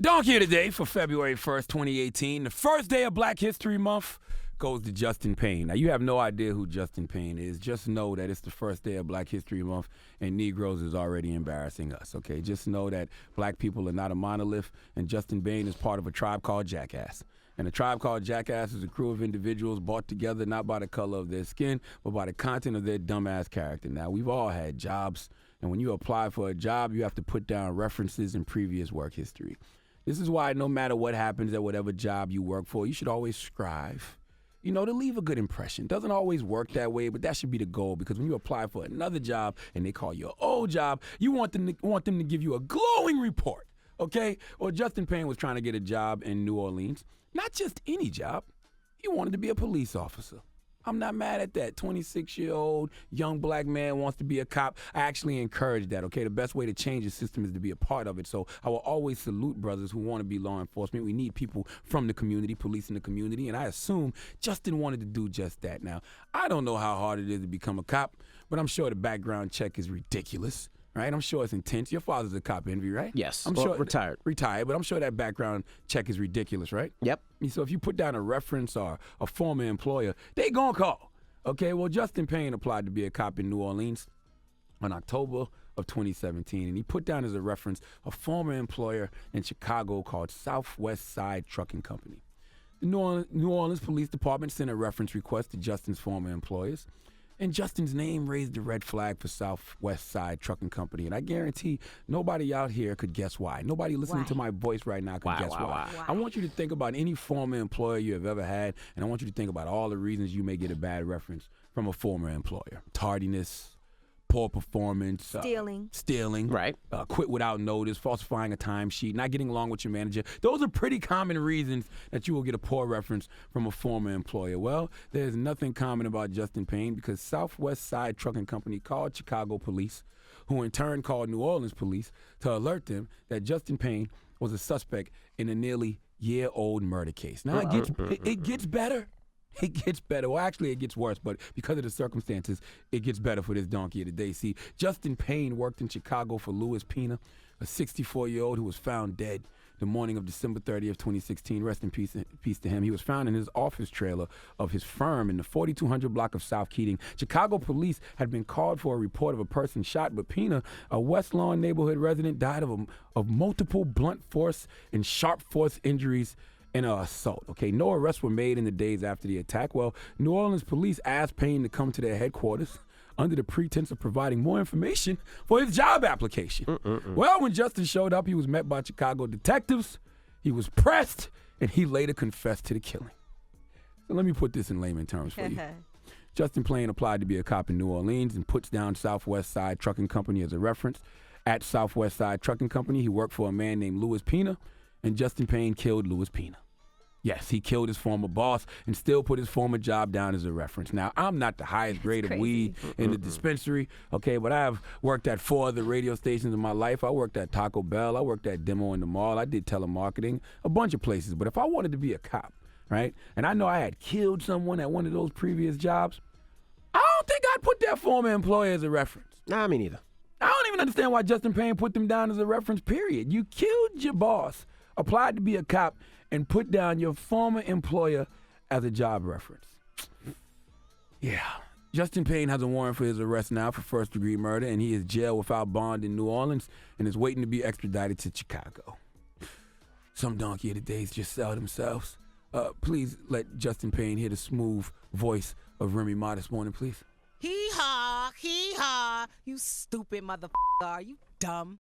Donkey of the Day for February 1st, 2018. The first day of Black History Month goes to Justin Payne. Now, you have no idea who Justin Payne is. Just know that it's the first day of Black History Month, and Negroes is already embarrassing us, okay? Just know that black people are not a monolith, and Justin Payne is part of a tribe called Jackass. And a tribe called Jackass is a crew of individuals brought together not by the color of their skin, but by the content of their dumbass character. Now, we've all had jobs, and when you apply for a job, you have to put down references in previous work history. This is why no matter what happens at whatever job you work for, you should always strive, to leave a good impression. Doesn't always work that way, but that should be the goal, because when you apply for another job and they call your old job, you want them to give you a glowing report, okay? Well, Justin Payne was trying to get a job in New Orleans. Not just any job. He wanted to be a police officer. I'm not mad at that. 26-year-old young black man wants to be a cop. I actually encourage that, okay? The best way to change the system is to be a part of it. So I will always salute brothers who want to be law enforcement. We need people from the community, policing the community, and I assume Justin wanted to do just that. Now, I don't know how hard it is to become a cop, but I'm sure the background check is ridiculous. Right? I'm sure it's intense. Your father's a cop, Envy, right? Yes. I'm sure retired. Retired, but I'm sure that background check is ridiculous, right? Yep. So if you put down a reference or a former employer, they gonna call. Okay, well, Justin Payne applied to be a cop in New Orleans on October of 2017, and he put down as a reference a former employer in Chicago called Southwest Side Trucking Company. The New Orleans Police Department sent a reference request to Justin's former employers, and Justin's name raised the red flag for Southwest Side Trucking Company. And I guarantee nobody out here could guess why. Nobody listening to my voice right now could guess why. I want you to think about any former employer you have ever had, and I want you to think about all the reasons you may get a bad reference from a former employer. Tardiness, poor performance, stealing, right? Quit without notice, falsifying a timesheet, not getting along with your manager. Those are pretty common reasons that you will get a poor reference from a former employer. Well, there's nothing common about Justin Payne, because Southwest Side Trucking Company called Chicago police, who in turn called New Orleans police to alert them that Justin Payne was a suspect in a nearly year-old murder case. Now, it gets better. It gets better. Well, actually, it gets worse, but because of the circumstances, it gets better for this donkey of the day. See, Justin Payne worked in Chicago for Louis Pena, a 64-year-old who was found dead the morning of December 30th, 2016. Rest in peace to him. He was found in his office trailer of his firm in the 4200 block of South Keating. Chicago police had been called for a report of a person shot, but Pena, a West Lawn neighborhood resident, died of multiple blunt force and sharp force injuries in an assault. Okay, no arrests were made in the days after the attack. Well, New Orleans police asked Payne to come to their headquarters under the pretense of providing more information for his job application. Well, when Justin showed up, he was met by Chicago detectives. He was pressed, and he later confessed to the killing. So let me put this in layman terms for you. Justin Payne applied to be a cop in New Orleans and puts down Southwest Side Trucking Company as a reference. At Southwest Side Trucking Company, he worked for a man named Louis Pena, and Justin Payne killed Louis Pena. Yes, he killed his former boss and still put his former job down as a reference. Now, I'm not the highest grade of weed in the dispensary, okay, but I've worked at 4 other radio stations in my life. I worked at Taco Bell. I worked at Demo in the Mall. I did telemarketing, a bunch of places. But if I wanted to be a cop, right, and I know I had killed someone at one of those previous jobs, I don't think I'd put that former employer as a reference. Nah, me neither. I don't even understand why Justin Payne put them down as a reference, period. You killed your boss, applied to be a cop, and put down your former employer as a job reference. Yeah. Justin Payne has a warrant for his arrest now for first-degree murder, and he is jailed without bond in New Orleans and is waiting to be extradited to Chicago. Some donkey of the days just sell themselves. Please let Justin Payne hear the smooth voice of Remy Ma this morning, please. Hee-haw, you stupid motherfucker, are you dumb?